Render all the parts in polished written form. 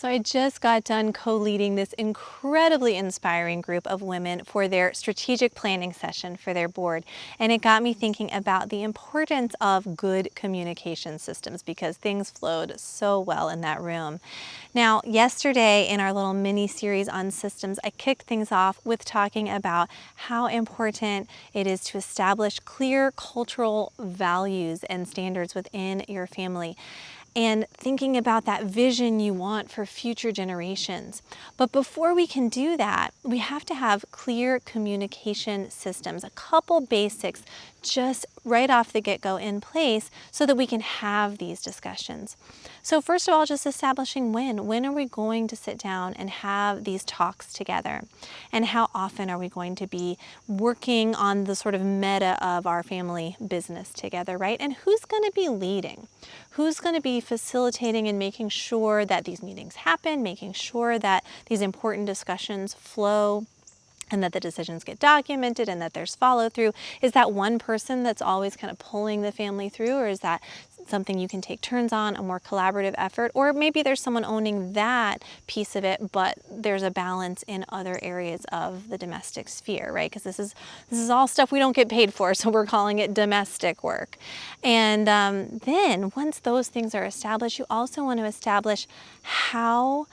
So I just got done co-leading this incredibly inspiring group of women for their strategic planning session for their board. And it got me thinking about the importance of good communication systems because things flowed so well in that room. Now, yesterday in our little mini series on systems, I kicked things off with talking about how important it is to establish clear cultural values and standards within your family, and thinking about that vision you want for future generations. But before we can do that, we have to have clear communication systems, a couple basics just right off the get-go in place so that we can have these discussions. So first of all, just establishing when are we going to sit down and have these talks together? And how often are we going to be working on the sort of meta of our family business together, right? And who's going to be leading? Who's going to be facilitating and making sure that these meetings happen, making sure that these important discussions flow, and that the decisions get documented and that there's follow through? Is that one person that's always kind of pulling the family through, or is that something you can take turns on, a more collaborative effort? Or maybe there's someone owning that piece of it, but there's a balance in other areas of the domestic sphere, right? Because this is all stuff we don't get paid for, so we're calling it domestic work. And then once those things are established, you also want to establish how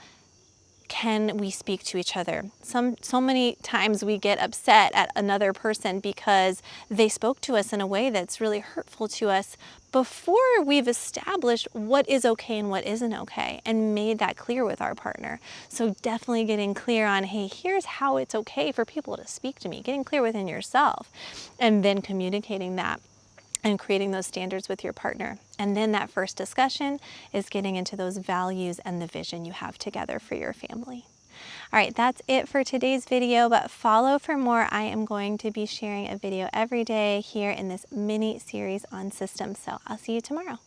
can we speak to each other. So many times we get upset at another person because they spoke to us in a way that's really hurtful to us before we've established what is okay and what isn't okay and made that clear with our partner. So definitely getting clear on, hey, here's how it's okay for people to speak to me, getting clear within yourself, and then communicating that and creating those standards with your partner. And then that first discussion is getting into those values and the vision you have together for your family. All right, that's it for today's video, but follow for more. I am going to be sharing a video every day here in this mini series on systems. So I'll see you tomorrow.